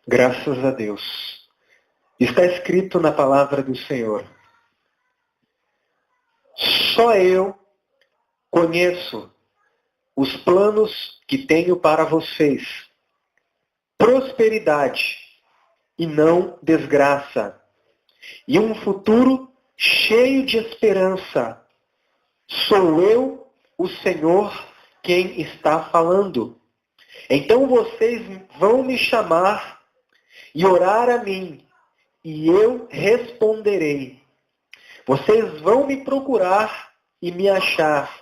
Graças a Deus. Está escrito na palavra do Senhor: só eu conheço os planos que tenho para vocês. Prosperidade e não desgraça. E um futuro cheio de esperança. Sou eu, o Senhor, quem está falando. Então vocês vão me chamar e orar a mim, e eu responderei. Vocês vão me procurar e me achar,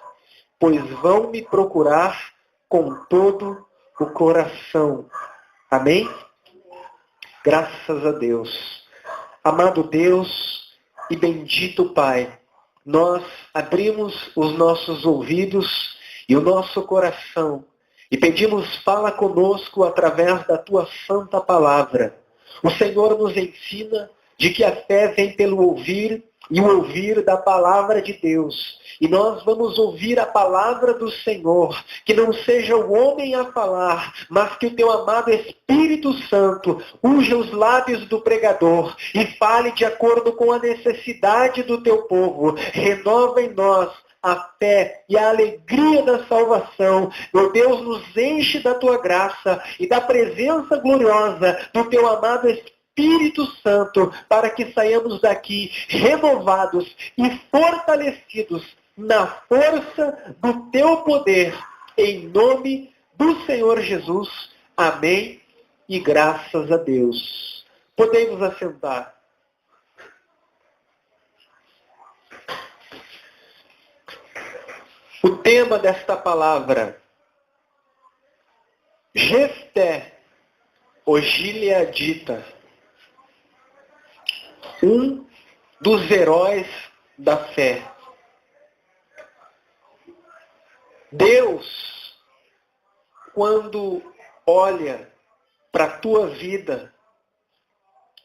pois vão me procurar com todo o coração. Amém? Graças a Deus. Amado Deus e bendito Pai, nós abrimos os nossos ouvidos e o nosso coração e pedimos, fala conosco através da Tua santa palavra. O Senhor nos ensina de que a fé vem pelo ouvir e o ouvir da palavra de Deus. E nós vamos ouvir a palavra do Senhor, que não seja o homem a falar, mas que o Teu amado Espírito Santo unja os lábios do pregador e fale de acordo com a necessidade do Teu povo. Renova em nós a fé e a alegria da salvação. Meu Deus, nos enche da Tua graça e da presença gloriosa do Teu amado Espírito Santo, para que saiamos daqui renovados e fortalecidos na força do Teu poder, em nome do Senhor Jesus. Amém e graças a Deus. Podemos assentar. O tema desta palavra: Jefté, o gileadita, um dos heróis da fé. Deus, quando olha para a tua vida,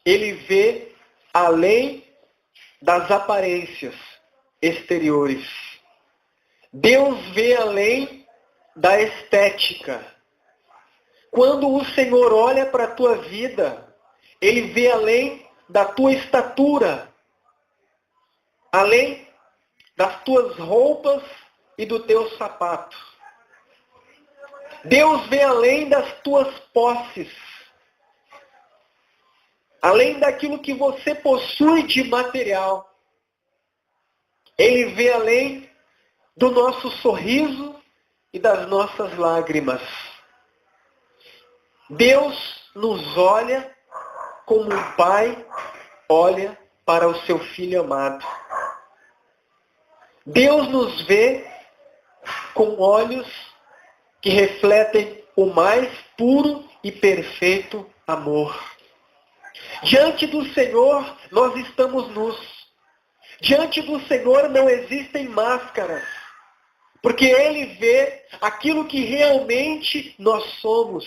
Ele vê além das aparências exteriores. Deus vê além da estética. Quando o Senhor olha para a tua vida, Ele vê além da tua estatura, além das tuas roupas e do teu sapato. Deus vê além das tuas posses, além daquilo que você possui de material. Ele vê além do nosso sorriso e das nossas lágrimas. Deus nos olha como um pai olha para o seu filho amado. Deus nos vê com olhos que refletem o mais puro e perfeito amor. Diante do Senhor, nós estamos nus. Diante do Senhor não existem máscaras, porque Ele vê aquilo que realmente nós somos.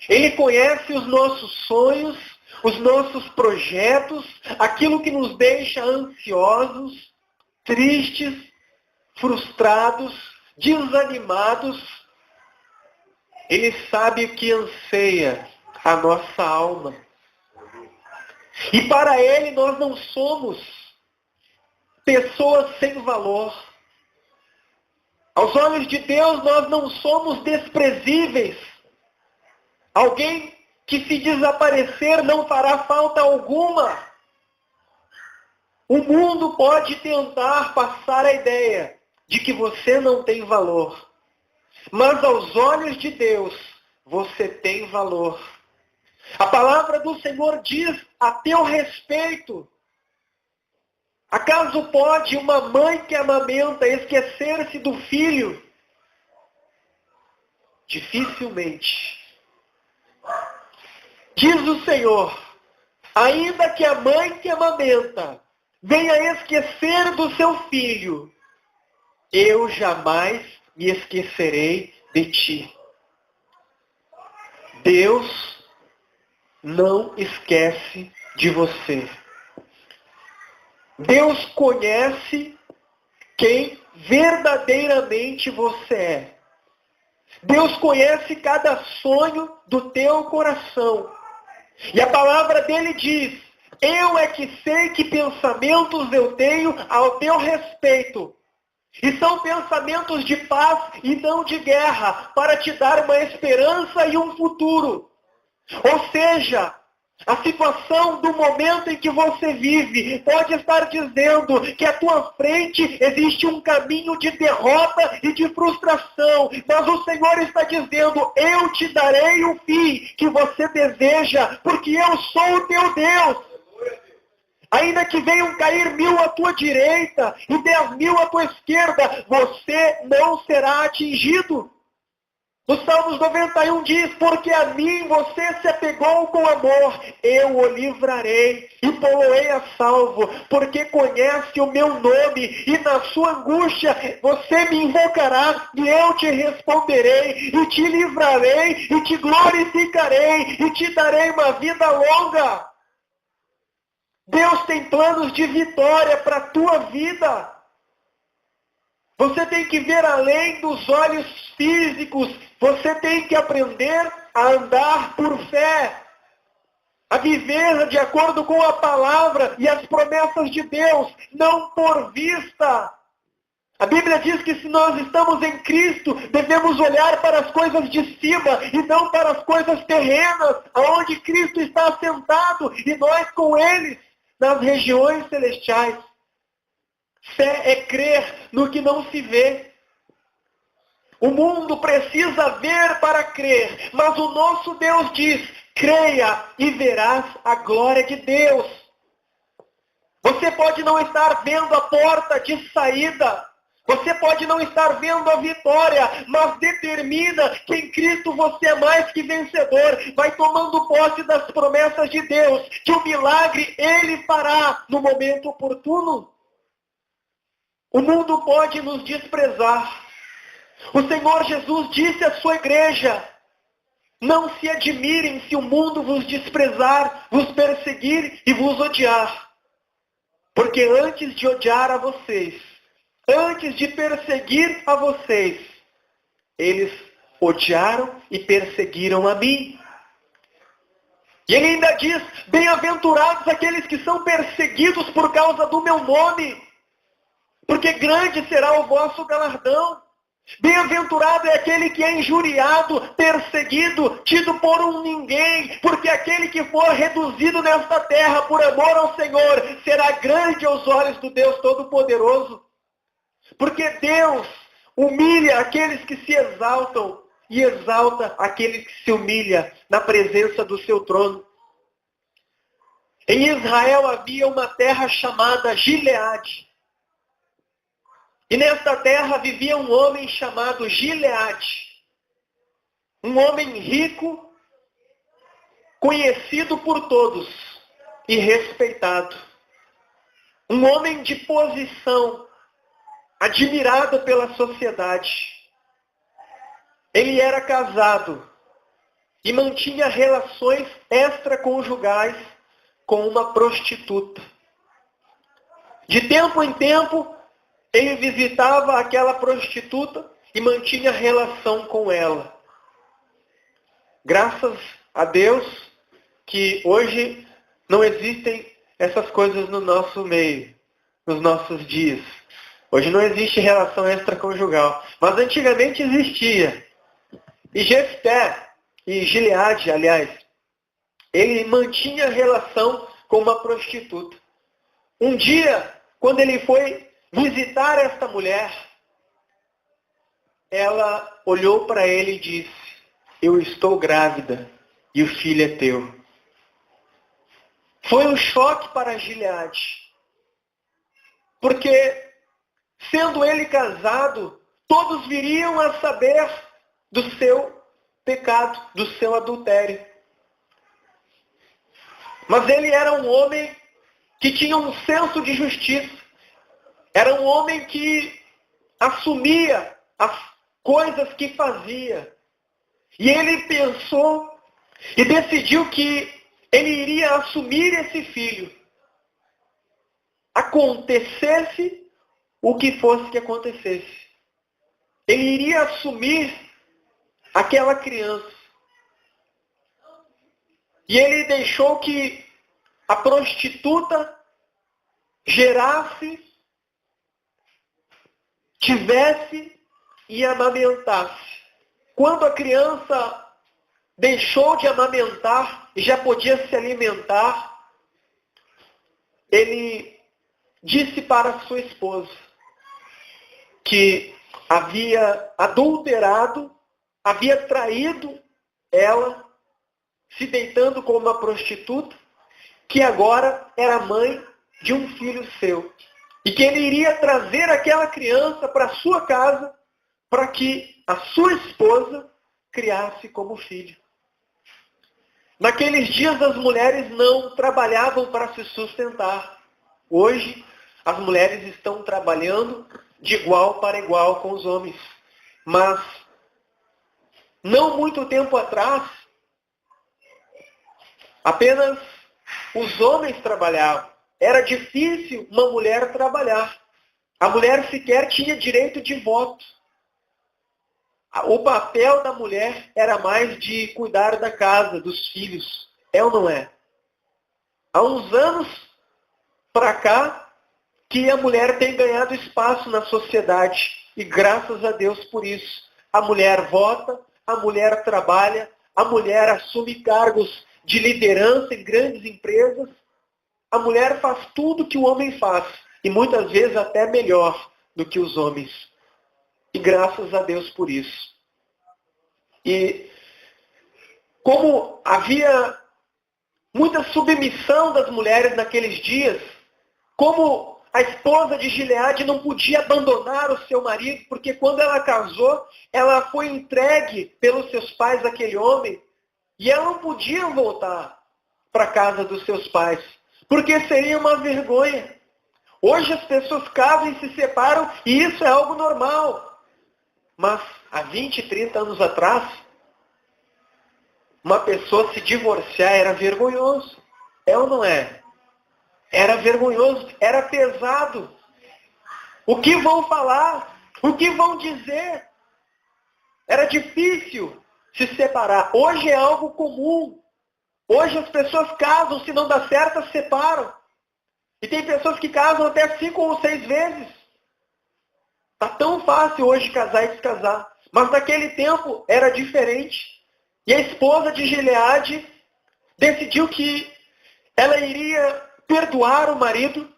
Ele conhece os nossos sonhos, os nossos projetos, aquilo que nos deixa ansiosos, tristes, frustrados, desanimados. Ele sabe o que anseia a nossa alma. E para Ele nós não somos pessoas sem valor. Aos olhos de Deus nós não somos desprezíveis. Alguém que se desaparecer não fará falta alguma. O mundo pode tentar passar a ideia de que você não tem valor. Mas aos olhos de Deus, você tem valor. A palavra do Senhor diz a teu respeito: acaso pode uma mãe que amamenta esquecer-se do filho? Dificilmente. Diz o Senhor: ainda que a mãe que amamenta venha esquecer do seu filho, eu jamais me esquecerei de ti. Deus não esquece de você. Deus conhece quem verdadeiramente você é. Deus conhece cada sonho do teu coração. E a palavra dele diz: eu é que sei que pensamentos eu tenho ao teu respeito. E são pensamentos de paz e não de guerra, para te dar uma esperança e um futuro. Ou seja, a situação do momento em que você vive pode estar dizendo que à tua frente existe um caminho de derrota e de frustração. Mas o Senhor está dizendo: eu te darei o fim que você deseja, porque eu sou o teu Deus. Ainda que venham cair 1000 à tua direita e 10.000 à tua esquerda, você não será atingido. O Salmos 91 diz: porque a mim você se apegou com amor, eu o livrarei e pô-lo-ei a salvo, porque conhece o meu nome, e na sua angústia você me invocará, e eu te responderei, e te livrarei, e te glorificarei, e te darei uma vida longa. Deus tem planos de vitória para a tua vida. Você tem que ver além dos olhos físicos. Você tem que aprender a andar por fé, a viver de acordo com a palavra e as promessas de Deus, não por vista. A Bíblia diz que se nós estamos em Cristo, devemos olhar para as coisas de cima e não para as coisas terrenas, aonde Cristo está assentado e nós com Ele nas regiões celestiais. Fé é crer no que não se vê. O mundo precisa ver para crer, mas o nosso Deus diz: creia e verás a glória de Deus. Você pode não estar vendo a porta de saída, você pode não estar vendo a vitória, mas determina que em Cristo você é mais que vencedor. Vai tomando posse das promessas de Deus, que o milagre Ele fará no momento oportuno. O mundo pode nos desprezar. O Senhor Jesus disse à sua igreja: não se admirem se o mundo vos desprezar, vos perseguir e vos odiar. Porque antes de odiar a vocês, antes de perseguir a vocês, eles odiaram e perseguiram a mim. E ele ainda diz: bem-aventurados aqueles que são perseguidos por causa do meu nome, porque grande será o vosso galardão. Bem-aventurado é aquele que é injuriado, perseguido, tido por um ninguém, porque aquele que for reduzido nesta terra por amor ao Senhor será grande aos olhos do Deus Todo-Poderoso. Porque Deus humilha aqueles que se exaltam e exalta aquele que se humilha na presença do seu trono. Em Israel havia uma terra chamada Gileade. E nesta terra vivia um homem chamado Gileade. Um homem rico, conhecido por todos e respeitado. Um homem de posição, admirado pela sociedade. Ele era casado e mantinha relações extraconjugais com uma prostituta. De tempo em tempo, ele visitava aquela prostituta e mantinha relação com ela. Graças a Deus que hoje não existem essas coisas no nosso meio, nos nossos dias. Hoje não existe relação extraconjugal, mas antigamente existia. E Jefté, e Gileade, aliás, ele mantinha relação com uma prostituta. Um dia, quando ele foi visitar esta mulher, ela olhou para ele e disse: eu estou grávida e o filho é teu. Foi um choque para Gileade, porque sendo ele casado, todos viriam a saber do seu pecado, do seu adultério. Mas ele era um homem que tinha um senso de justiça. Era um homem que assumia as coisas que fazia. E ele pensou e decidiu que ele iria assumir esse filho. Acontecesse o que fosse que acontecesse. Ele iria assumir aquela criança. E ele deixou que a prostituta gerasse, tivesse e amamentasse. Quando a criança deixou de amamentar e já podia se alimentar, ele disse para sua esposa que havia adulterado, havia traído ela, se deitando com uma prostituta, que agora era mãe de um filho seu. E que ele iria trazer aquela criança para sua casa para que a sua esposa criasse como filho. Naqueles dias as mulheres não trabalhavam para se sustentar. Hoje as mulheres estão trabalhando de igual para igual com os homens. Mas não muito tempo atrás, apenas os homens trabalhavam. Era difícil uma mulher trabalhar. A mulher sequer tinha direito de voto. O papel da mulher era mais de cuidar da casa, dos filhos. É ou não é? Há uns anos para cá que a mulher tem ganhado espaço na sociedade. E graças a Deus por isso. A mulher vota, a mulher trabalha, a mulher assume cargos de liderança em grandes empresas. A mulher faz tudo que o homem faz. E muitas vezes até melhor do que os homens. E graças a Deus por isso. E como havia muita submissão das mulheres naqueles dias, como a esposa de Gileade não podia abandonar o seu marido, porque quando ela casou, ela foi entregue pelos seus pais àquele homem, e ela não podia voltar para a casa dos seus pais, porque seria uma vergonha. Hoje as pessoas casam e se separam, e isso é algo normal. Mas há 20, 30 anos atrás, uma pessoa se divorciar era vergonhoso. É ou não é? Era vergonhoso, era pesado. O que vão falar? O que vão dizer? Era difícil se separar. Hoje é algo comum. Hoje as pessoas casam, se não dá certo, se separam. E tem pessoas que casam até 5 ou 6 vezes. Está tão fácil hoje casar e descasar. Mas naquele tempo era diferente. E a esposa de Gileade decidiu que ela iria perdoar o marido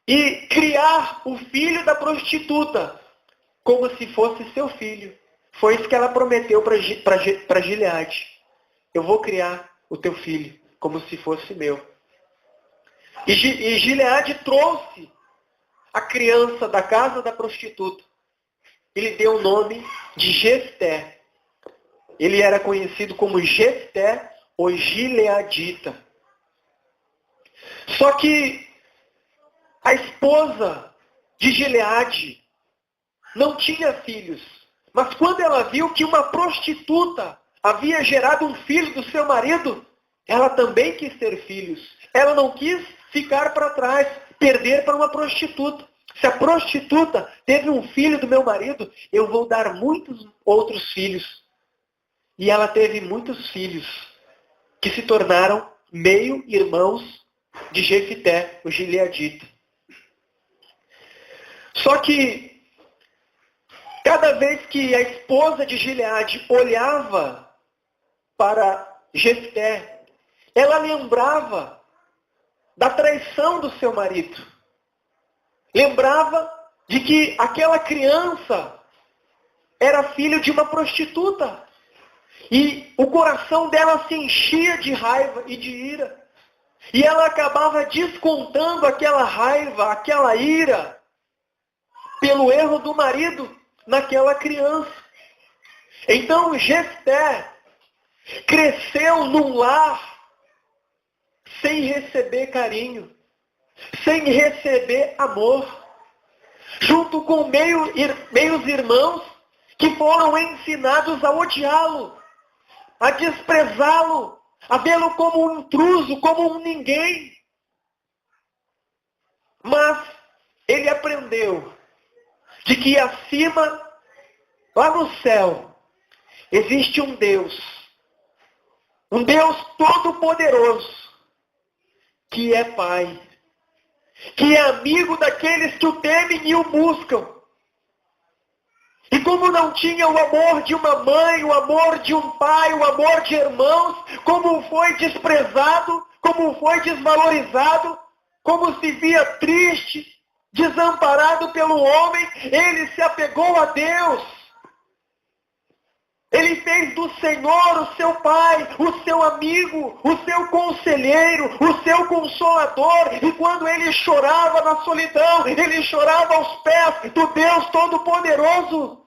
e criar o filho da prostituta como se fosse seu filho. Foi isso que ela prometeu para Gileade. Eu vou criar o teu filho como se fosse meu. E Gileade trouxe a criança da casa da prostituta. Ele deu o nome de Jefté. Ele era conhecido como Jefté ou Gileadita. Só que a esposa de Gileade não tinha filhos. Mas quando ela viu que uma prostituta havia gerado um filho do seu marido, ela também quis ter filhos. Ela não quis ficar para trás, perder para uma prostituta. Se a prostituta teve um filho do meu marido, eu vou dar muitos outros filhos. E ela teve muitos filhos que se tornaram meio-irmãos de Jefté, o Gileadita. Só que cada vez que a esposa de Gileade olhava para Jefté, ela lembrava da traição do seu marido. Lembrava de que aquela criança era filho de uma prostituta. E o coração dela se enchia de raiva e de ira. E ela acabava descontando aquela raiva, aquela ira, pelo erro do marido naquela criança. Então Jefté cresceu num lar sem receber carinho, sem receber amor, junto com meios irmãos que foram ensinados a odiá-lo, a desprezá-lo, a vê-lo como um intruso, como um ninguém. Mas ele aprendeu de que acima, lá no céu, existe um Deus Um Deus todo-poderoso, que é Pai, que é amigo daqueles que o temem e o buscam. E como não tinha o amor de uma mãe, o amor de um pai, o amor de irmãos, como foi desprezado, como foi desvalorizado, como se via triste, desamparado pelo homem, ele se apegou a Deus. Ele fez do Senhor o seu Pai, o seu amigo, o seu conselheiro, o seu consolador. E quando ele chorava na solidão, ele chorava aos pés do Deus Todo-Poderoso.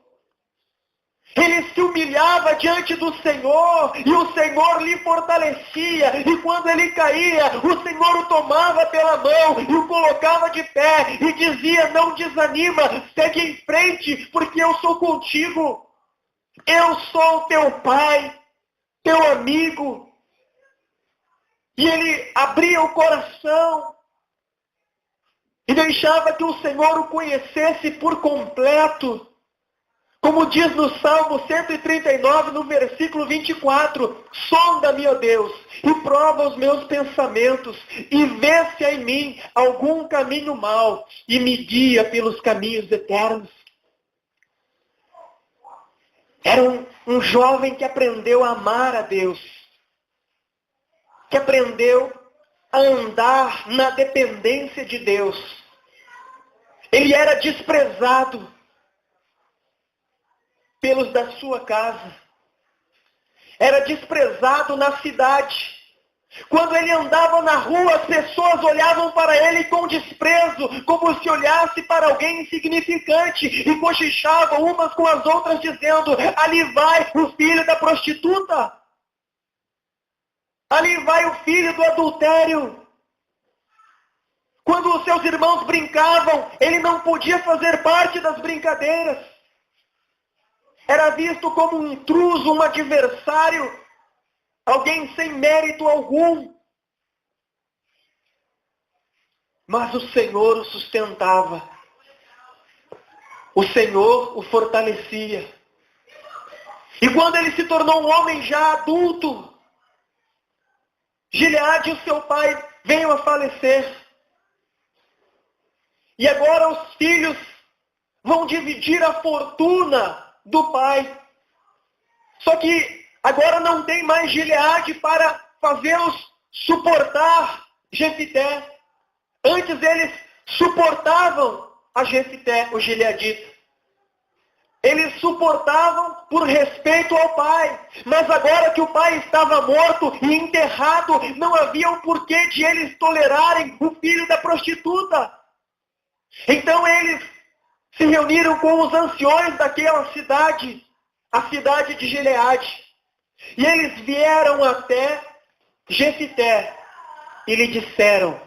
Ele se humilhava diante do Senhor e o Senhor lhe fortalecia. E quando ele caía, o Senhor o tomava pela mão e o colocava de pé e dizia: não desanima, segue em frente, porque eu sou contigo. Eu sou teu pai, teu amigo. E ele abria o coração e deixava que o Senhor o conhecesse por completo. Como diz no Salmo 139, no versículo 24, sonda-me, ó Deus, e prova os meus pensamentos, e vê se há em mim algum caminho mau, e me guia pelos caminhos eternos. Era um jovem que aprendeu a amar a Deus, que aprendeu a andar na dependência de Deus. Ele era desprezado pelos da sua casa. Era desprezado na cidade. Quando ele andava na rua, as pessoas olhavam para ele com desprezo, como se olhasse para alguém insignificante, e cochichavam umas com as outras, dizendo: ali vai o filho da prostituta. Ali vai o filho do adultério. Quando os seus irmãos brincavam, ele não podia fazer parte das brincadeiras. Era visto como um intruso, um adversário, alguém sem mérito algum. Mas o Senhor o sustentava. O Senhor o fortalecia. E quando ele se tornou um homem já adulto, Gileade, o seu pai, veio a falecer. E agora os filhos vão dividir a fortuna do pai. Só que agora não tem mais Gileade para fazê-los suportar Jefité. Antes eles suportavam a Jefité, o gileadita. Eles suportavam por respeito ao pai. Mas agora que o pai estava morto e enterrado, não havia um porquê de eles tolerarem o filho da prostituta. Então eles se reuniram com os anciões daquela cidade, a cidade de Gileade. E eles vieram até Jefité e lhe disseram: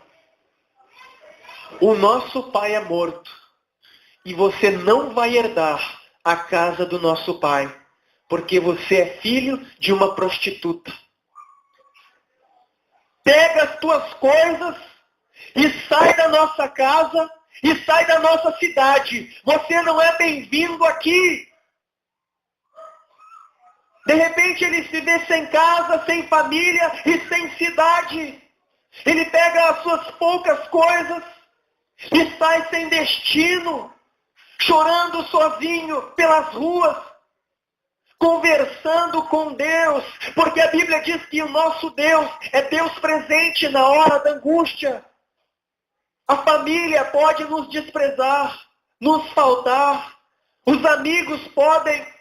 o nosso pai é morto e você não vai herdar a casa do nosso pai, porque você é filho de uma prostituta. Pega as tuas coisas e sai da nossa casa e sai da nossa cidade. Você não é bem-vindo aqui. De repente ele se vê sem casa, sem família e sem cidade. Ele pega as suas poucas coisas e sai sem destino, chorando sozinho pelas ruas, conversando com Deus, porque a Bíblia diz que o nosso Deus é Deus presente na hora da angústia. A família pode nos desprezar, nos faltar, os amigos podem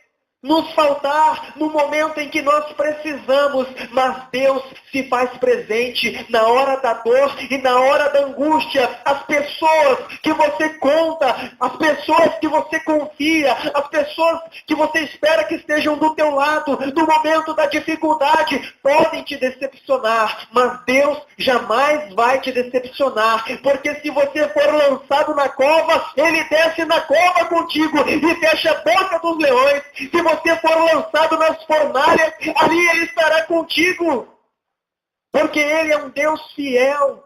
nos faltar no momento em que nós precisamos, mas Deus se faz presente na hora da dor e na hora da angústia. As pessoas que você conta, as pessoas que você confia, as pessoas que você espera que estejam do teu lado no momento da dificuldade, podem te decepcionar, mas Deus jamais vai te decepcionar, porque se você for lançado na cova, Ele desce na cova contigo e fecha a boca dos leões. Se você for lançado nas fornalhas, ali Ele estará contigo. Porque Ele é um Deus fiel.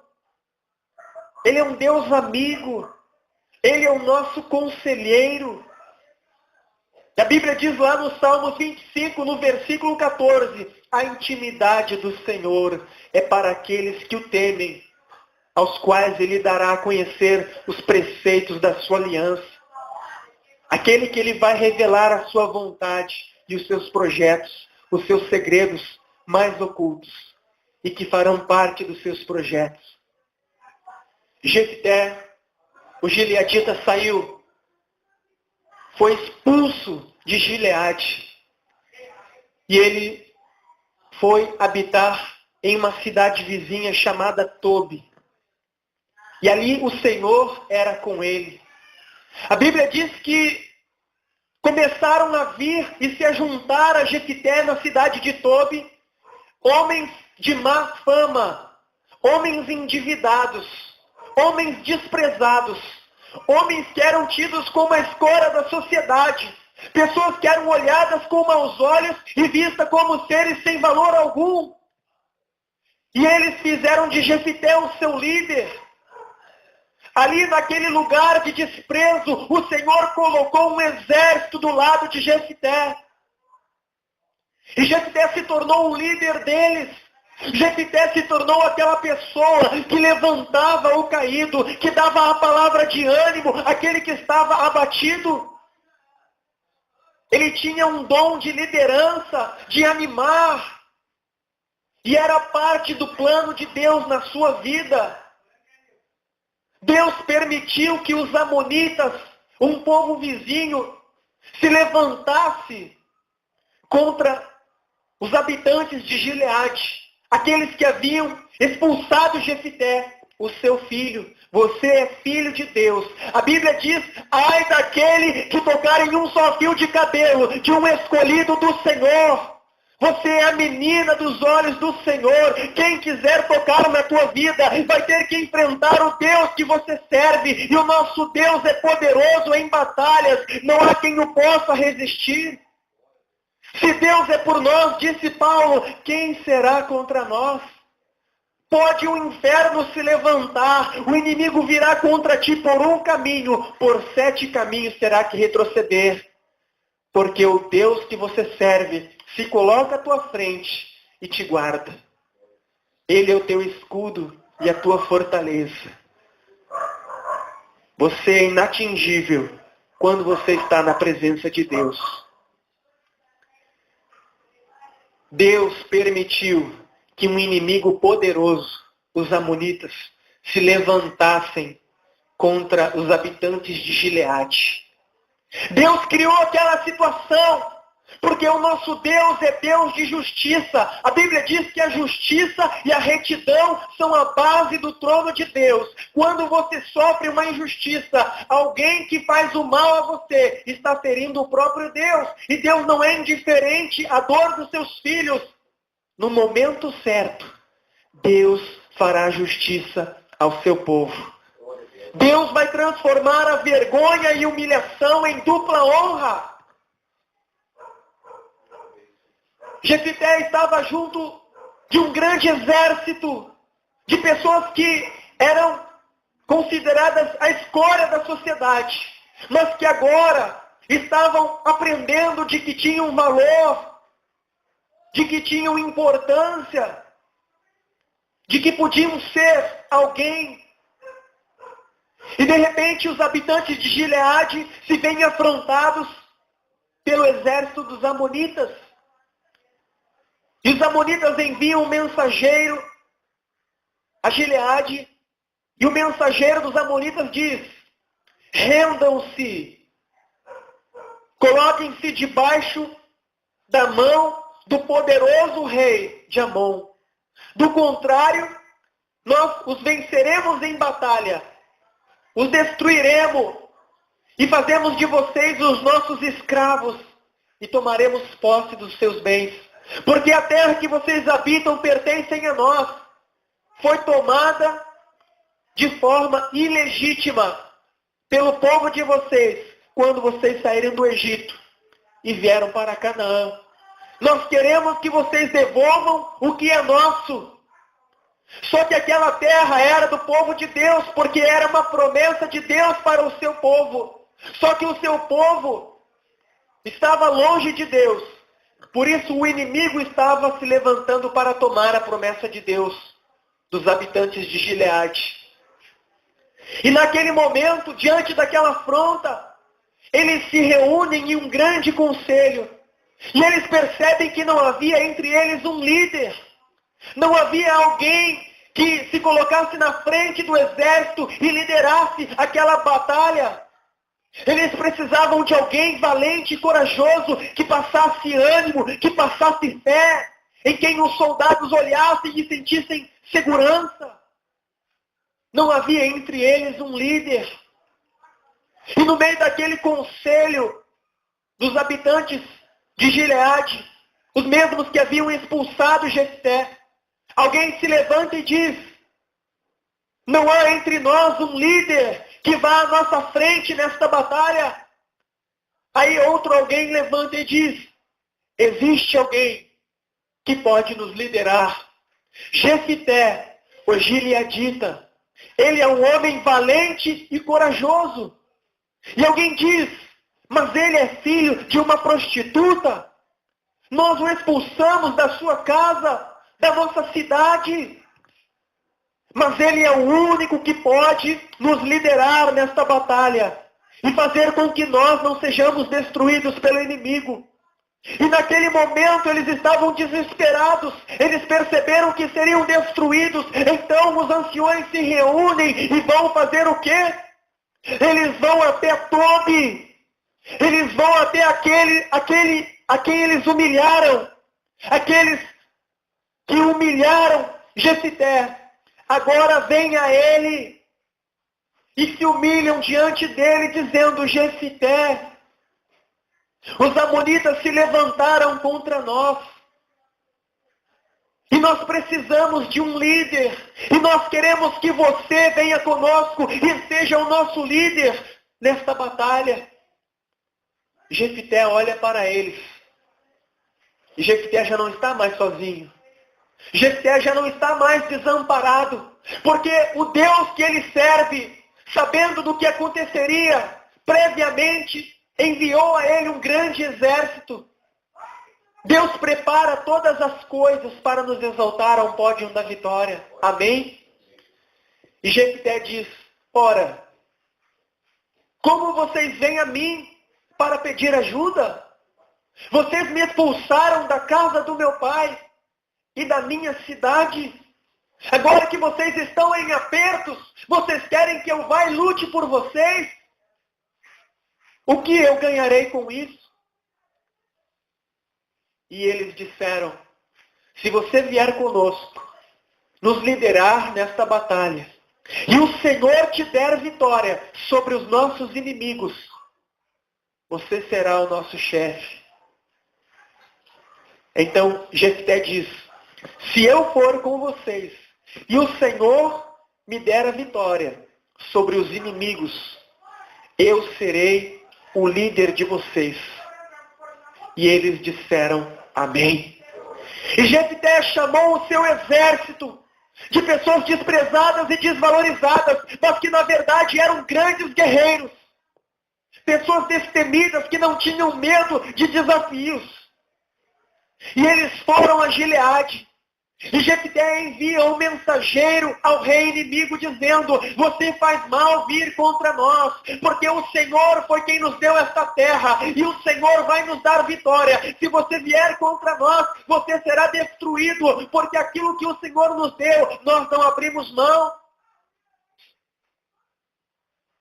Ele é um Deus amigo. Ele é o nosso conselheiro. A Bíblia diz lá no Salmo 25, no versículo 14, a intimidade do Senhor é para aqueles que o temem, aos quais Ele dará a conhecer os preceitos da sua aliança. Aquele que Ele vai revelar a sua vontade e os seus projetos, os seus segredos mais ocultos, e que farão parte dos seus projetos. Jefté, o gileadita, saiu, foi expulso de Gileade, e ele foi habitar em uma cidade vizinha chamada Tobi. E ali o Senhor era com ele. A Bíblia diz que começaram a vir e se ajuntar a Jefté na cidade de Tobi homens de má fama, homens endividados, homens desprezados, homens que eram tidos como a escória da sociedade, pessoas que eram olhadas com maus olhos e vistas como seres sem valor algum. E eles fizeram de Jefté o seu líder. Ali naquele lugar de desprezo, o Senhor colocou um exército do lado de Jefté. E Jefté se tornou o líder deles. Jefté se tornou aquela pessoa que levantava o caído, que dava a palavra de ânimo àquele que estava abatido. Ele tinha um dom de liderança, de animar. E era parte do plano de Deus na sua vida. Deus permitiu que os amonitas, um povo vizinho, se levantasse contra os habitantes de Gileade, aqueles que haviam expulsado Jefté, o seu filho. Você é filho de Deus. A Bíblia diz, ai daquele que tocar em um só fio de cabelo, de um escolhido do Senhor. Você é a menina dos olhos do Senhor. Quem quiser tocar na tua vida vai ter que enfrentar o Deus que você serve. E o nosso Deus é poderoso em batalhas. Não há quem o possa resistir. Se Deus é por nós, disse Paulo, quem será contra nós? Pode o inferno se levantar, o inimigo virá contra ti por um caminho, por 7 caminhos terá que retroceder. Porque o Deus que você serve se coloca à tua frente e te guarda. Ele é o teu escudo e a tua fortaleza. Você é inatingível quando você está na presença de Deus. Deus permitiu que um inimigo poderoso, os amonitas, se levantassem contra os habitantes de Gileade. Deus criou aquela situação, porque o nosso Deus é Deus de justiça. A Bíblia diz que a justiça e a retidão são a base do trono de Deus. Quando você sofre uma injustiça, alguém que faz o mal a você está ferindo o próprio Deus. E Deus não é indiferente à dor dos seus filhos. No momento certo, Deus fará justiça ao seu povo. Deus vai transformar a vergonha e humilhação em dupla honra. Jefté estava junto de um grande exército de pessoas que eram consideradas a escória da sociedade, mas que agora estavam aprendendo de que tinham valor, de que tinham importância, de que podiam ser alguém. E de repente os habitantes de Gileade se veem afrontados pelo exército dos amonitas. E os amonitas enviam um mensageiro a Gileade, e o mensageiro dos amonitas diz, rendam-se, coloquem-se debaixo da mão do poderoso rei de Amon. Do contrário, nós os venceremos em batalha, os destruiremos e fazemos de vocês os nossos escravos e tomaremos posse dos seus bens. Porque a terra que vocês habitam pertencem a nós. Foi tomada de forma ilegítima pelo povo de vocês quando vocês saíram do Egito e vieram para Canaã. Nós queremos que vocês devolvam o que é nosso. Só que aquela terra era do povo de Deus, porque era uma promessa de Deus para o seu povo. Só que o seu povo estava longe de Deus. Por isso o inimigo estava se levantando para tomar a promessa de Deus dos habitantes de Gileade. E naquele momento, diante daquela afronta, eles se reúnem em um grande conselho. E eles percebem que não havia entre eles um líder. Não havia alguém que se colocasse na frente do exército e liderasse aquela batalha. Eles precisavam de alguém valente e corajoso, que passasse ânimo, que passasse fé, em quem os soldados olhassem e sentissem segurança. Não havia entre eles um líder. E no meio daquele conselho dos habitantes de Gileade, os mesmos que haviam expulsado Jefté, alguém se levanta e diz: não há entre nós um líder que vá à nossa frente nesta batalha. Aí outro alguém levanta e diz: existe alguém que pode nos liderar. Jefté, o gileadita, ele é um homem valente e corajoso. E alguém diz: mas ele é filho de uma prostituta. Nós o expulsamos da sua casa, da nossa cidade. Mas ele é o único que pode nos liderar nesta batalha e fazer com que nós não sejamos destruídos pelo inimigo. E naquele momento eles estavam desesperados. Eles perceberam que seriam destruídos. Então os anciões se reúnem e vão fazer o quê? Eles vão até Tobi. Eles vão até a quem eles humilharam. Aqueles que humilharam Jefté. Agora vem a ele e se humilham diante dele, dizendo: Jefté, os amonitas se levantaram contra nós. E nós precisamos de um líder. E nós queremos que você venha conosco e seja o nosso líder nesta batalha. Jefté olha para eles. E Jefté já não está mais sozinho. Jefté já não está mais desamparado. Porque o Deus que ele serve, sabendo do que aconteceria previamente, enviou a ele um grande exército. Deus prepara todas as coisas para nos exaltar ao pódio da vitória. Amém? E Jefté diz: ora, como vocês vêm a mim para pedir ajuda? Vocês me expulsaram da casa do meu pai e da minha cidade. Agora que vocês estão em apertos, vocês querem que eu vá e lute por vocês? O que eu ganharei com isso? E eles disseram: se você vier conosco, nos liderar nesta batalha, e o Senhor te der vitória sobre os nossos inimigos, você será o nosso chefe. Então Jefté diz: se eu for com vocês, e o Senhor me der a vitória sobre os inimigos, eu serei o líder de vocês. E eles disseram: amém. E Jefté chamou o seu exército de pessoas desprezadas e desvalorizadas, mas que na verdade eram grandes guerreiros. Pessoas destemidas que não tinham medo de desafios. E eles foram a Gileade. E Jefté envia um mensageiro ao rei inimigo dizendo: você faz mal vir contra nós, porque o Senhor foi quem nos deu esta terra, e o Senhor vai nos dar vitória. Se você vier contra nós, você será destruído, porque aquilo que o Senhor nos deu, nós não abrimos mão.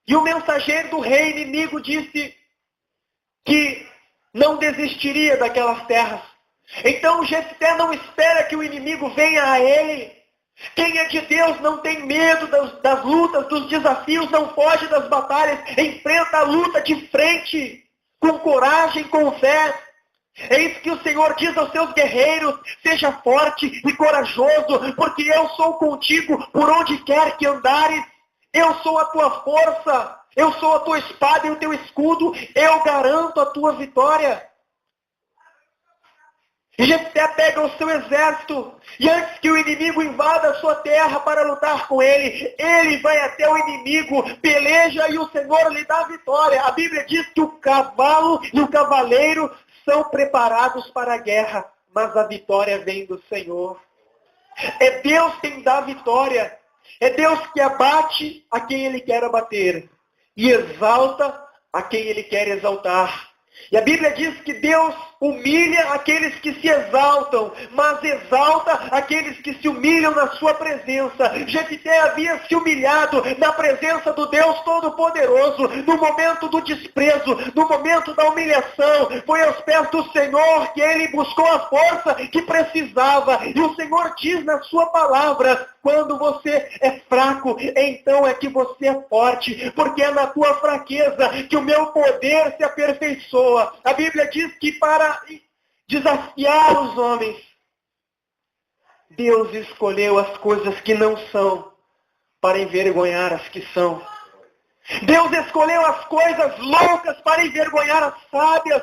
E o mensageiro do rei inimigo disse que não desistiria daquelas terras. Então Jefté não espera que o inimigo venha a ele. Quem é de Deus não tem medo das lutas, dos desafios, não foge das batalhas, enfrenta a luta de frente, com coragem, com fé. É isso que o Senhor diz aos seus guerreiros: seja forte e corajoso, porque eu sou contigo por onde quer que andares. Eu sou a tua força, eu sou a tua espada e o teu escudo, eu garanto a tua vitória. Jefté pega o seu exército e antes que o inimigo invada a sua terra para lutar com ele, ele vai até o inimigo, peleja e o Senhor lhe dá a vitória. A Bíblia diz que o cavalo e o cavaleiro são preparados para a guerra, mas a vitória vem do Senhor. É Deus quem dá a vitória. É Deus que abate a quem Ele quer abater e exalta a quem Ele quer exaltar. E a Bíblia diz que Deus humilha aqueles que se exaltam, mas exalta aqueles que se humilham na sua presença. Jefté havia se humilhado na presença do Deus Todo-Poderoso, no momento do desprezo, no momento da humilhação. Foi aos pés do Senhor que ele buscou a força que precisava. E o Senhor diz na sua palavra: quando você é fraco, então é que você é forte, porque é na tua fraqueza que o meu poder se aperfeiçoa. A Bíblia diz que para desafiar os homens, Deus escolheu as coisas que não são para envergonhar as que são. Deus escolheu as coisas loucas para envergonhar as sábias.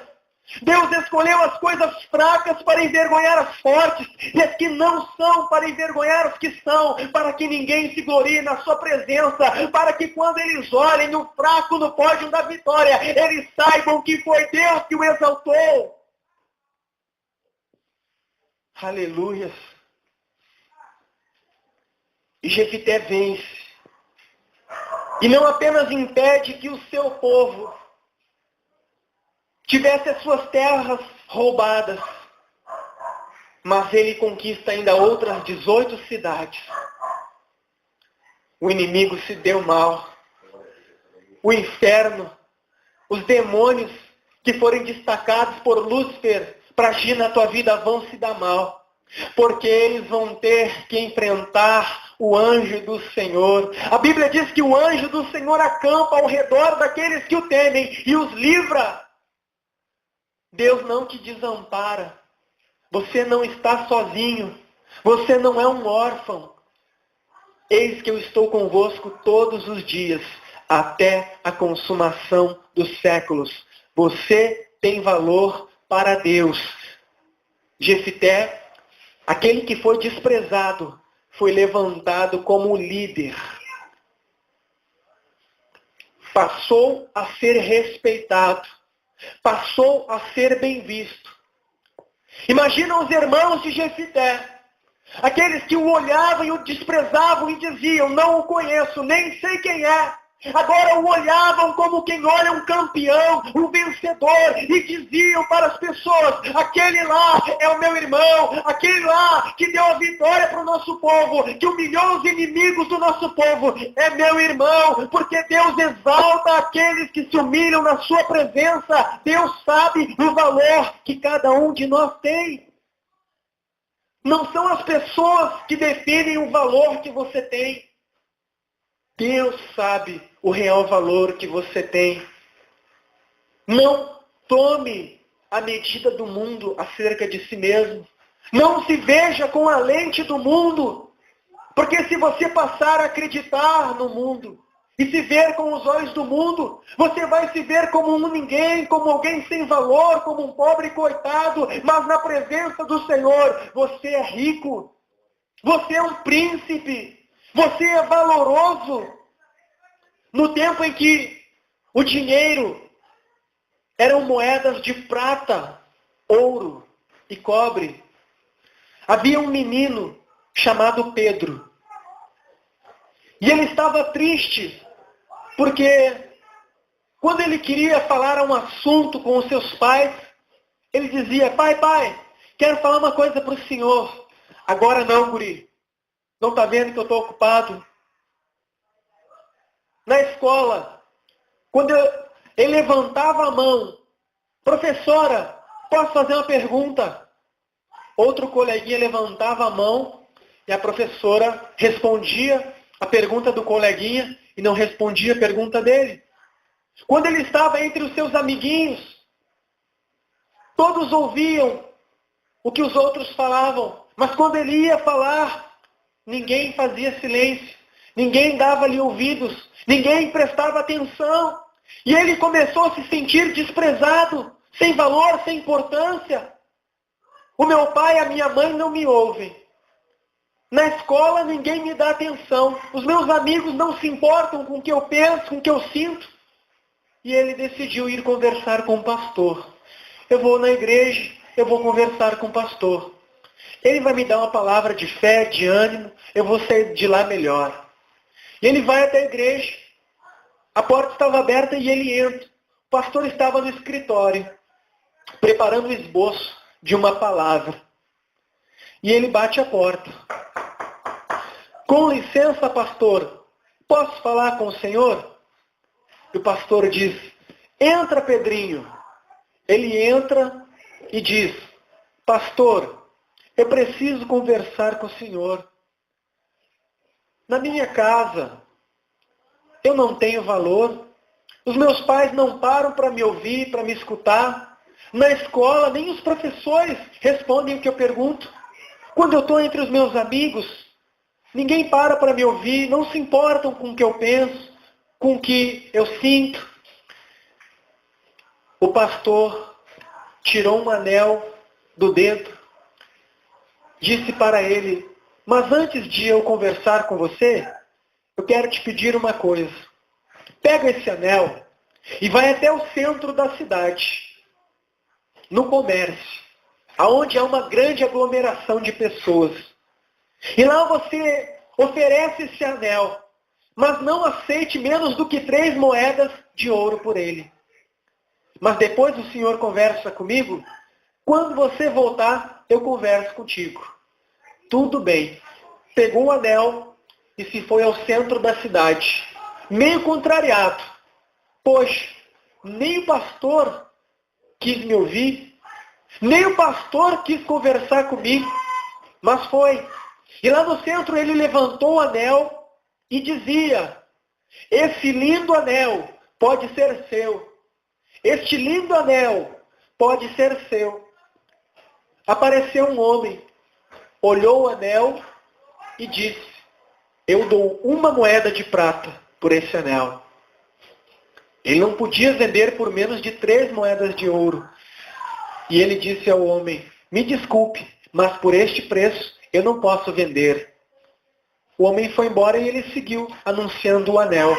Deus escolheu as coisas fracas para envergonhar as fortes, e as que não são para envergonhar as que são, para que ninguém se glorie na sua presença, para que quando eles olhem o fraco no pódio da vitória, eles saibam que foi Deus que o exaltou. Aleluia. E Jefté vence. E não apenas impede que o seu povo tivesse as suas terras roubadas, mas ele conquista ainda outras 18 cidades. O inimigo se deu mal. O inferno, os demônios que forem destacados por Lúcifer para agir na tua vida vão se dar mal, porque eles vão ter que enfrentar o anjo do Senhor. A Bíblia diz que o anjo do Senhor acampa ao redor daqueles que o temem e os livra. Deus não te desampara. Você não está sozinho. Você não é um órfão. Eis que eu estou convosco todos os dias, até a consumação dos séculos. Você tem valor para Deus. Jefté, aquele que foi desprezado, foi levantado como líder. Passou a ser respeitado. Passou a ser bem visto. Imagina os irmãos de Jefté, aqueles que o olhavam e o desprezavam e diziam: não o conheço, nem sei quem é. Agora o olhavam como quem olha um campeão, um vencedor, e diziam para as pessoas: aquele lá é o meu irmão, aquele lá que deu a vitória para o nosso povo, que humilhou os inimigos do nosso povo, é meu irmão, porque Deus exalta aqueles que se humilham na sua presença. Deus sabe o valor que cada um de nós tem. Não são as pessoas que definem o valor que você tem. Deus sabe o real valor que você tem. Não tome a medida do mundo acerca de si mesmo. Não se veja com a lente do mundo. Porque se você passar a acreditar no mundo e se ver com os olhos do mundo, você vai se ver como um ninguém, como alguém sem valor, como um pobre coitado. Mas na presença do Senhor, você é rico. Você é um príncipe. Você é valoroso. No tempo em que o dinheiro eram moedas de prata, ouro e cobre, havia um menino chamado Pedro. E ele estava triste, porque quando ele queria falar um assunto com os seus pais, ele dizia: pai, quero falar uma coisa para o senhor. Agora não, guri. Não está vendo que eu estou ocupado? Na escola, quando ele levantava a mão: professora, posso fazer uma pergunta? Outro coleguinha levantava a mão e a professora respondia a pergunta do coleguinha e não respondia a pergunta dele. Quando ele estava entre os seus amiguinhos, todos ouviam o que os outros falavam, mas quando ele ia falar, ninguém fazia silêncio, ninguém dava-lhe ouvidos, ninguém prestava atenção. E ele começou a se sentir desprezado, sem valor, sem importância. O meu pai e a minha mãe não me ouvem. Na escola ninguém me dá atenção. Os meus amigos não se importam com o que eu penso, com o que eu sinto. E ele decidiu ir conversar com o pastor. Eu vou na igreja, eu vou conversar com o pastor. Ele vai me dar uma palavra de fé, de ânimo, eu vou sair de lá melhor. E ele vai até a igreja. A porta estava aberta e ele entra. O pastor estava no escritório, preparando o esboço de uma palavra. E ele bate a porta. Com licença, pastor, posso falar com o senhor? E o pastor diz, entra, Pedrinho. Ele entra e diz, pastor, eu preciso conversar com o senhor. Na minha casa, eu não tenho valor. Os meus pais não param para me ouvir, para me escutar. Na escola, nem os professores respondem o que eu pergunto. Quando eu estou entre os meus amigos, ninguém para me ouvir, não se importam com o que eu penso, com o que eu sinto. O pastor tirou um anel do dedo, disse para ele, mas antes de eu conversar com você, eu quero te pedir uma coisa. Pega esse anel e vai até o centro da cidade, no comércio, aonde há uma grande aglomeração de pessoas. E lá você oferece esse anel, mas não aceite menos do que 3 moedas de ouro por ele. Mas depois o senhor conversa comigo, quando você voltar, eu converso contigo. Tudo bem. Pegou o anel e se foi ao centro da cidade, meio contrariado, pois nem o pastor quis me ouvir, nem o pastor quis conversar comigo, mas foi. E lá no centro ele levantou o anel e dizia, esse lindo anel pode ser seu. Este lindo anel pode ser seu. Apareceu um homem, olhou o anel e disse, eu dou 1 moeda de prata por esse anel. Ele não podia vender por menos de 3 moedas de ouro. E ele disse ao homem, me desculpe, mas por este preço eu não posso vender. O homem foi embora e ele seguiu anunciando o anel.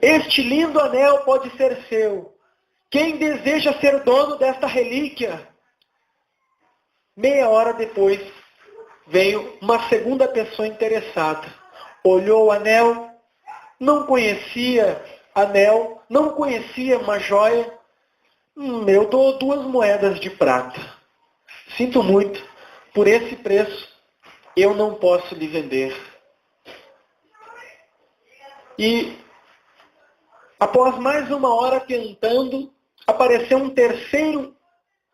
Este lindo anel pode ser seu. Quem deseja ser dono desta relíquia? Meia hora depois, veio uma segunda pessoa interessada. Olhou o anel, não conhecia anel, não conhecia uma joia. Eu dou 2 moedas de prata. Sinto muito, por esse preço eu não posso lhe vender. E após mais 1 hora tentando, apareceu um terceiro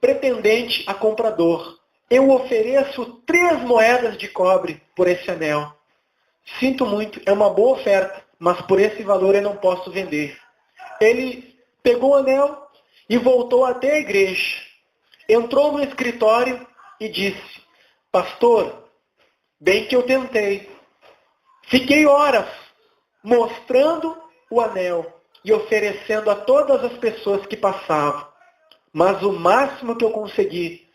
pretendente a comprador. Eu ofereço 3 moedas de cobre por esse anel. Sinto muito, é uma boa oferta, mas por esse valor eu não posso vender. Ele pegou o anel e voltou até a igreja. Entrou no escritório e disse, pastor, bem que eu tentei. Fiquei horas mostrando o anel e oferecendo a todas as pessoas que passavam. Mas o máximo que eu consegui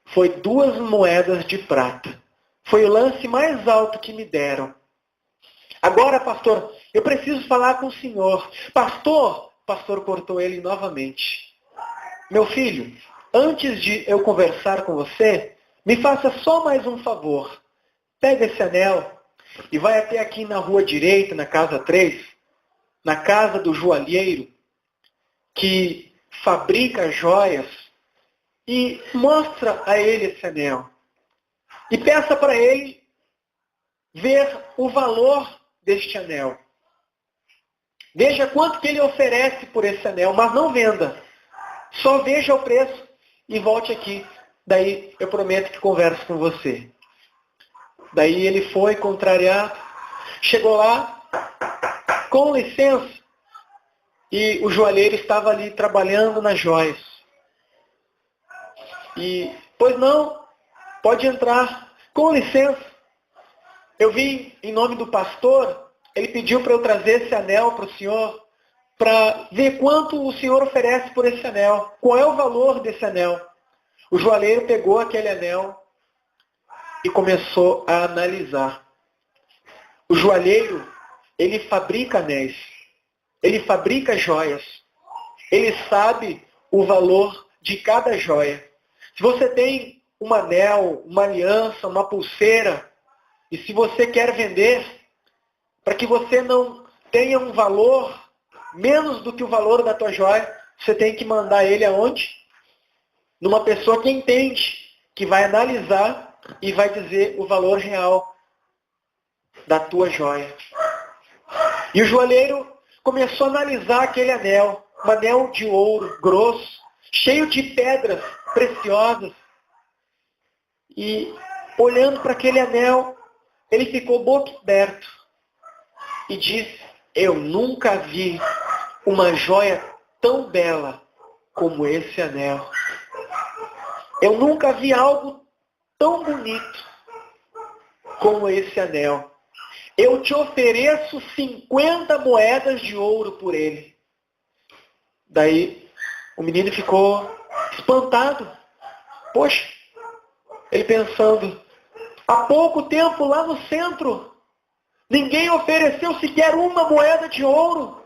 foi 2 moedas de prata. Foi o lance mais alto que me deram. Agora, pastor, eu preciso falar com o senhor. Pastor, o pastor cortou ele novamente. Meu filho, antes de eu conversar com você, me faça só mais um favor. Pega esse anel e vai até aqui na rua direita, na casa 3, na casa do joalheiro, que fabrica joias, e mostra a ele esse anel. E peça para ele ver o valor deste anel. Veja quanto que ele oferece por esse anel, mas não venda. Só veja o preço e volte aqui. Daí eu prometo que converso com você. Daí ele foi contrariado, chegou lá, com licença, e o joalheiro estava ali trabalhando nas joias. E, pois não, pode entrar, com licença. Eu vim em nome do pastor, ele pediu para eu trazer esse anel para o senhor, para ver quanto o senhor oferece por esse anel, qual é o valor desse anel. O joalheiro pegou aquele anel e começou a analisar. O joalheiro, ele fabrica anéis. Ele fabrica joias. Ele sabe o valor de cada joia. Se você tem um anel, uma aliança, uma pulseira, e se você quer vender, para que você não tenha um valor menos do que o valor da tua joia, você tem que mandar ele aonde? Numa pessoa que entende, que vai analisar e vai dizer o valor real da tua joia. E o joalheiro começou a analisar aquele anel, um anel de ouro grosso, cheio de pedras preciosas. E olhando para aquele anel, ele ficou boquiaberto e disse: eu nunca vi uma joia tão bela como esse anel. Eu nunca vi algo tão bonito como esse anel. Eu te ofereço 50 moedas de ouro por ele. Daí o menino ficou espantado. Poxa, ele pensando, há pouco tempo lá no centro, ninguém ofereceu sequer uma moeda de ouro.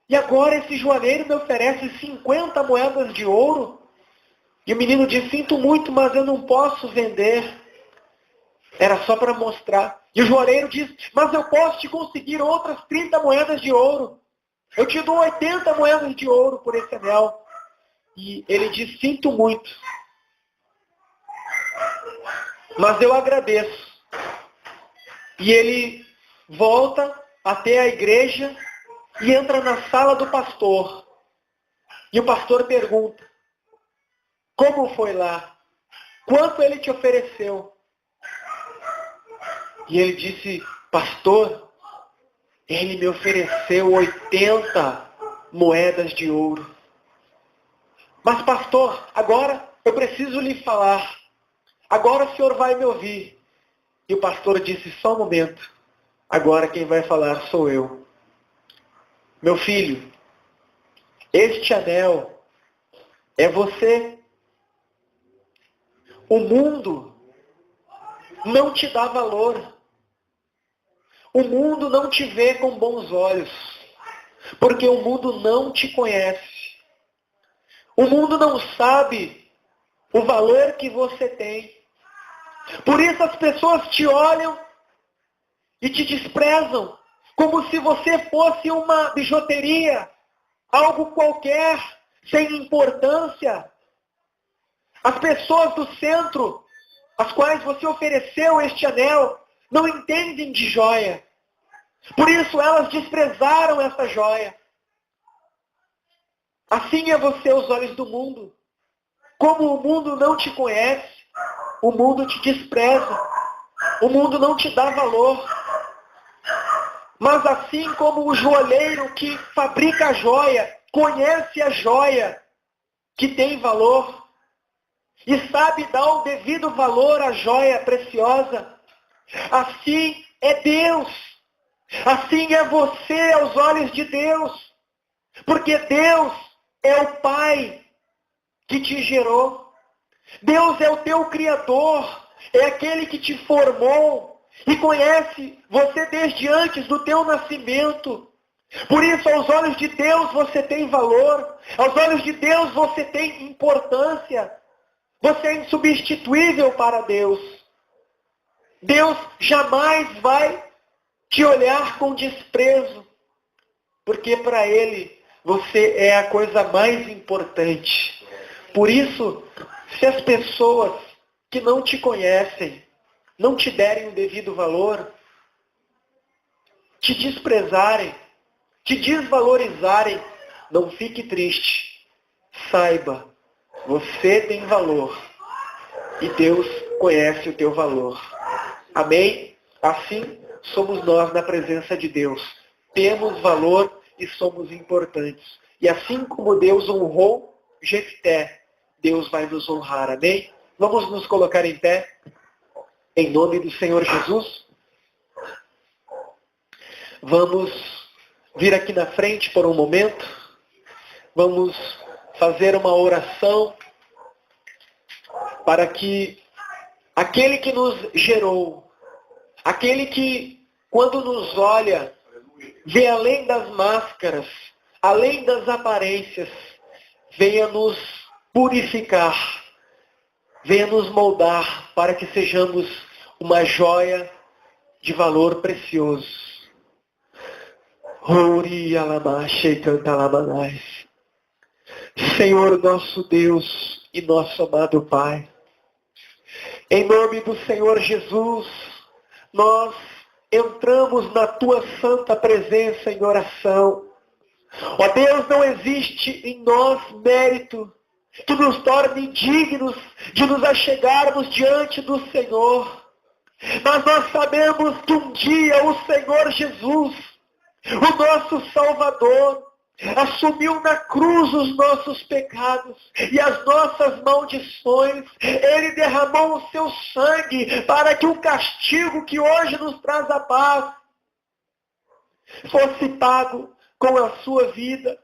E agora esse joalheiro me oferece 50 moedas de ouro. E o menino disse: sinto muito, mas eu não posso vender. Era só para mostrar. E o joalheiro disse: mas eu posso te conseguir outras 30 moedas de ouro. Eu te dou 80 moedas de ouro por esse anel. E ele disse: sinto muito, mas eu agradeço. E ele volta até a igreja e entra na sala do pastor. E o pastor pergunta: como foi lá? Quanto ele te ofereceu? E ele disse: pastor, ele me ofereceu 80 moedas de ouro. Mas pastor, agora eu preciso lhe falar. Agora o senhor vai me ouvir. E o pastor disse: só um momento. Agora quem vai falar sou eu. Meu filho, este anel é você. O mundo não te dá valor. O mundo não te vê com bons olhos. Porque o mundo não te conhece. O mundo não sabe o valor que você tem. Por isso as pessoas te olham e te desprezam, como se você fosse uma bijuteria, algo qualquer, sem importância. As pessoas do centro, às quais você ofereceu este anel, não entendem de joia. Por isso elas desprezaram essa joia. Assim é você aos olhos do mundo. Como o mundo não te conhece, o mundo te despreza. O mundo não te dá valor. Mas assim como o joalheiro que fabrica a joia, conhece a joia que tem valor e sabe dar o devido valor à joia preciosa, assim é Deus. Assim é você aos olhos de Deus. Porque Deus é o Pai que te gerou. Deus é o teu Criador. É aquele que te formou e conhece você desde antes do teu nascimento. Por isso, aos olhos de Deus, você tem valor. Aos olhos de Deus, você tem importância. Você é insubstituível para Deus. Deus jamais vai te olhar com desprezo, porque para Ele você é a coisa mais importante. Por isso, se as pessoas que não te conhecem não te derem o devido valor, te desprezarem, te desvalorizarem, não fique triste. Saiba, você tem valor e Deus conhece o teu valor. Amém? Assim somos nós na presença de Deus. Temos valor e somos importantes. E assim como Deus honrou Jefté, Deus vai nos honrar. Amém? Vamos nos colocar em pé, em nome do Senhor Jesus. Vamos vir aqui na frente por um momento. Vamos fazer uma oração para que aquele que nos gerou, aquele que, quando nos olha, vê além das máscaras, além das aparências, venha nos purificar, venha nos moldar para que sejamos uma joia de valor precioso. Ori alamache cantalamanais. Senhor nosso Deus e nosso amado Pai, em nome do Senhor Jesus, nós entramos na Tua santa presença em oração. Ó Deus, não existe em nós mérito que nos torne dignos de nos achegarmos diante do Senhor. Mas nós sabemos que um dia o Senhor Jesus, o nosso Salvador, assumiu na cruz os nossos pecados e as nossas maldições. Ele derramou o seu sangue para que o castigo que hoje nos traz a paz fosse pago com a sua vida,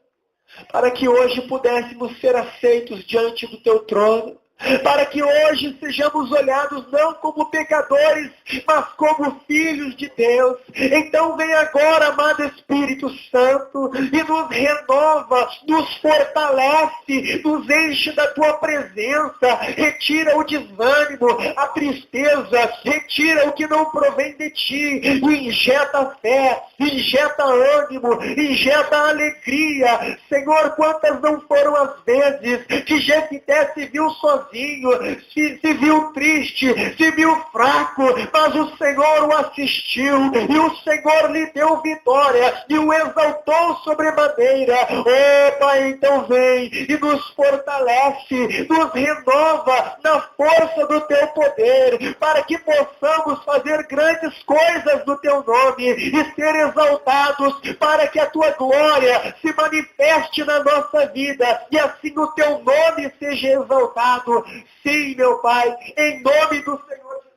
para que hoje pudéssemos ser aceitos diante do teu trono, para que hoje sejamos olhados não como pecadores, mas como filhos de Deus. Então vem agora, amado Espírito Santo, e nos renova, nos fortalece, nos enche da tua presença, retira o desânimo, a tristeza, retira o que não provém de ti, e injeta fé, injeta ânimo, injeta alegria. Senhor, quantas não foram as vezes que Jefité se viu sozinho, se viu triste, se viu fraco, mas o Senhor o assistiu, e o Senhor lhe deu vitória, e o exaltou sobremaneira. Oh, Pai, então vem e nos fortalece, nos renova na força do teu poder, para que possamos fazer grandes coisas no teu nome, e ser exaltados, para que a tua glória se manifeste na nossa vida, e assim o teu nome seja exaltado. Sim, meu Pai, em nome do Senhor Jesus.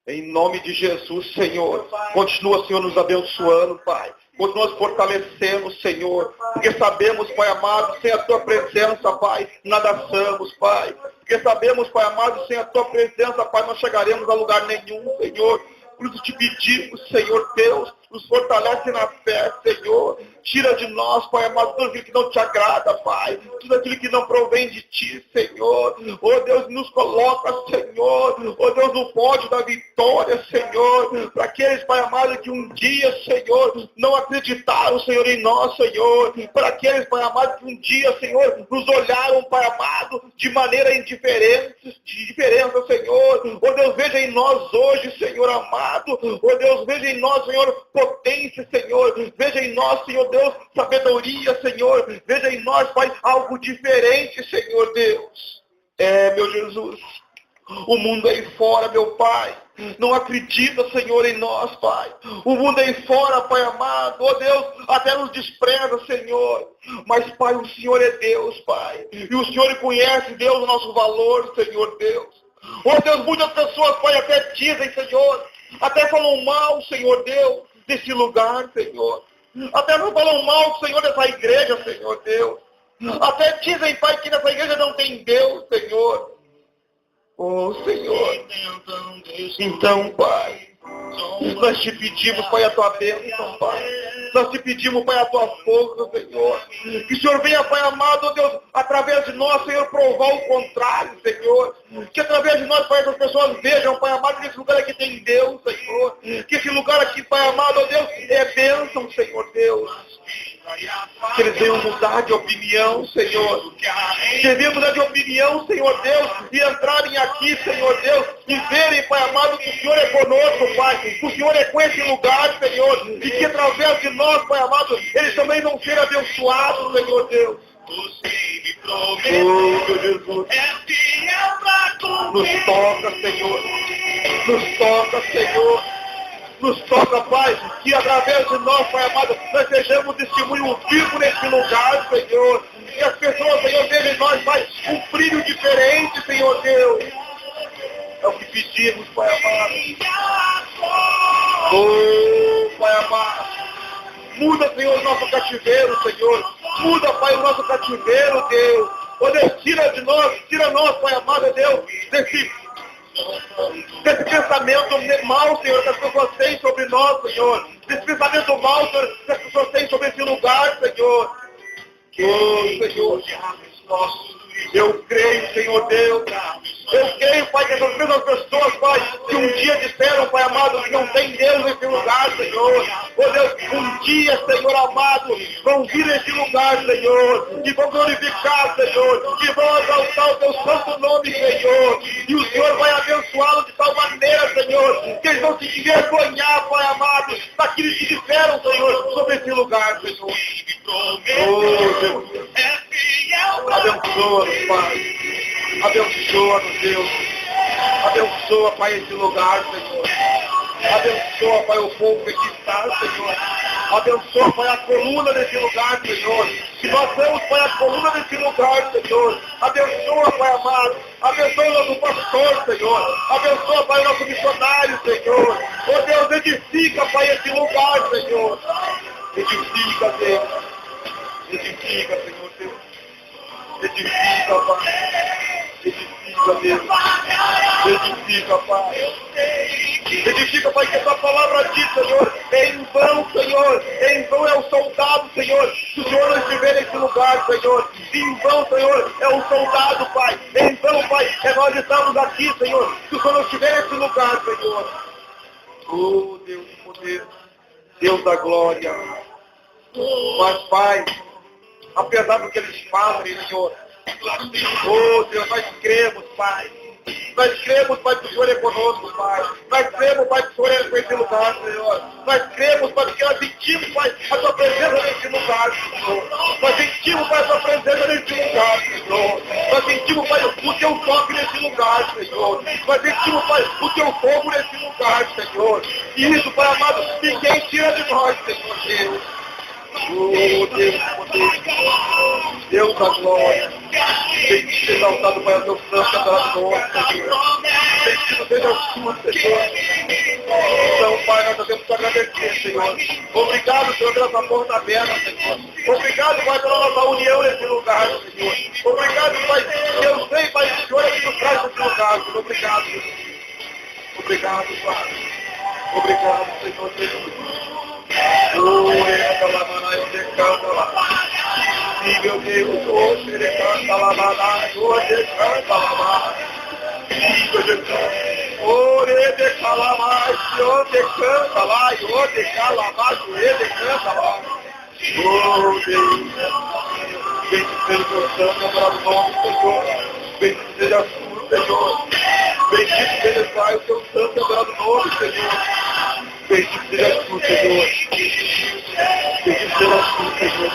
Em nome de Jesus, Senhor. Continua, Senhor, nos abençoando, Pai. Continua nos fortalecendo, Senhor. Porque sabemos, Pai amado, sem a tua presença, Pai, nada somos, Pai. Porque sabemos, Pai amado, sem a tua presença, Pai, não chegaremos a lugar nenhum, Senhor. Por isso te pedimos, Senhor Deus, nos fortalece na fé, Senhor. Tira de nós, Pai amado, tudo aquilo que não te agrada, Pai. Tudo aquilo que não provém de ti, Senhor. Oh Deus, nos coloca, Senhor. Oh Deus, no pódio da vitória, Senhor. Para aqueles, Pai amado, que um dia, Senhor, não acreditaram, Senhor, em nós, Senhor. Para aqueles, Pai amado, que um dia, Senhor, nos olharam, Pai amado, de maneira indiferente, de diferença, Senhor. Oh Deus, veja em nós hoje, Senhor amado. Oh Deus, veja em nós, Senhor, potência, Senhor. Veja em nós, Senhor Deus, sabedoria, Senhor. Veja em nós, Pai, algo diferente, Senhor Deus. Meu Jesus, o mundo aí fora, meu Pai, não acredita, Senhor, em nós, Pai. O mundo aí fora, Pai amado, oh Deus, até nos despreza, Senhor. Mas, Pai, o Senhor é Deus, Pai. E o Senhor conhece, Deus, o nosso valor, Senhor Deus. Oh Deus, muitas pessoas, Pai, até dizem, Senhor, até falam mal, Senhor Deus, desse lugar, Senhor. Até não falam mal, Senhor, dessa igreja, Senhor Deus. Até dizem, Pai, que nessa igreja não tem Deus, Senhor. Oh, Senhor. Então, Pai, nós te pedimos, Pai, a tua bênção, Pai. Nós te pedimos, Pai, a tua força, Senhor. Que o Senhor venha, Pai amado, oh Deus, através de nós, Senhor, provar o contrário, Senhor. Que através de nós, Pai, as pessoas vejam, Pai amado, que esse lugar aqui tem Deus, Senhor. Que esse lugar aqui, Pai amado, oh Deus, é bênção, Senhor Deus. Que eles venham mudar de opinião, Senhor. Que venham mudar de opinião, Senhor Deus, e entrarem aqui, Senhor Deus, e verem, Pai amado, que o Senhor é conosco, Pai. Que o Senhor é com esse lugar, Senhor. E que através de nós, Pai amado, eles também vão ser abençoados, Senhor Deus. Oh, Jesus. Nos toca, Senhor. Nos toca, Senhor. Nos toca, Pai, que através de nós, Pai amado, nós sejamos testemunho vivo nesse lugar, Senhor. Que as pessoas, Senhor, vejam em nós, Pai, um brilho diferente, Senhor Deus. É o que pedimos, Pai amado. Oh, Pai amado. Muda, Senhor, o nosso cativeiro, Senhor. Muda, Pai, o nosso cativeiro, Deus. Ó Deus, tira nós, Pai amado, Deus, desse pensamento mal, Senhor, que as pessoas têm sobre nós, Senhor. Desse pensamento mal, Senhor, que as pessoas têm sobre esse lugar, Senhor. Senhor, eu creio, Senhor Deus. Eu creio, Pai, que essas mesmas pessoas, Pai, que um dia disseram, Pai amado, que não tem Deus nesse lugar, Senhor. Oh Deus, um dia, Senhor amado, vão vir nesse lugar, Senhor, e vão glorificar, Senhor, e vão exaltar o teu santo nome, Senhor. E o Senhor vai abençoá-los de tal maneira, Senhor, que eles vão se envergonhar, Pai amado, daquilo que disseram, Senhor, sobre esse lugar, Senhor. Oh, Deus. Abençoa-nos, Pai. Abençoa-nos, Deus. Abençoa, Pai, esse lugar, Senhor. Abençoa, Pai, o povo que aqui está, Senhor. Abençoa, Pai, a coluna desse lugar, Senhor. Que nós temos, Pai, a coluna desse lugar, Senhor. Abençoa, Pai amado. Abençoa o nosso pastor, Senhor. Abençoa, Pai, o nosso missionário, Senhor. Oh Deus, edifica, Pai, esse lugar, Senhor. Edifica, Deus. Edifica, Senhor Deus. Edifica, Pai. Edifica, Deus. Edifica, Pai. Edifica, Pai, que essa palavra diz, Senhor, é em vão, Senhor. Em vão é o soldado, Senhor. Se o Senhor não estiver nesse lugar, Senhor. Em vão, Senhor, é o soldado, Pai. Em vão, Pai, é nós estamos aqui, Senhor. Se o Senhor não estiver nesse lugar, Senhor. Oh, Deus do poder. Deus da glória. Mas, Pai, apesar do que eles falam, Senhor, oh Deus, nós cremos, Pai. Nós cremos, Pai, que o Senhor é conosco, Pai. Nós cremos, Pai, que o Senhor é com esse lugar, Senhor. Nós cremos, Pai, que nós sentimos, Pai, a Tua presença nesse lugar, Senhor. Nós sentimos, Pai, a Tua presença nesse lugar, Senhor. Nós sentimos, Pai, o Teu toque nesse lugar, Senhor. Nós sentimos, Pai, o Teu fogo nesse lugar, Senhor. E isso, Pai amado, ninguém tira de nós, Senhor Deus. Oh, Deus, Deus da glória. Bendito seja exaltado, Pai, o teu santo adorado nome, Senhor. Bendito seja o Senhor, Senhor. Então, Pai, nós temos que agradecer, Senhor. Obrigado, Senhor, pela tua porta aberta, Senhor. Obrigado, Pai, pela nossa união nesse lugar, Senhor. Obrigado, Pai, que eu sei, Pai, que o Senhor é que nos traz nesse lugar, Senhor. Obrigado, Senhor. Obrigado, Pai. Obrigado, Senhor Jesus. Oh, e meu Deus, hoje ele canta lá, hoje ele canta lá, hoje ele cala mais, hoje canta lá, hoje cala mais, ele canta lá. Oh, Deus, bendito seja o teu santo, adorado nome, Senhor, bendito seja tu, Senhor, bendito seja, Pai, o teu santo, adorado nome, Senhor. Bendito seja tu, Senhor. Bendito seja tu, Senhor.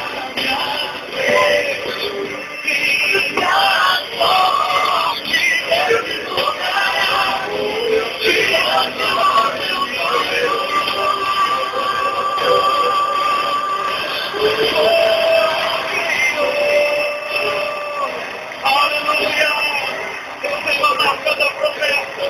Aleluia! Eu tenho a marca da promessa.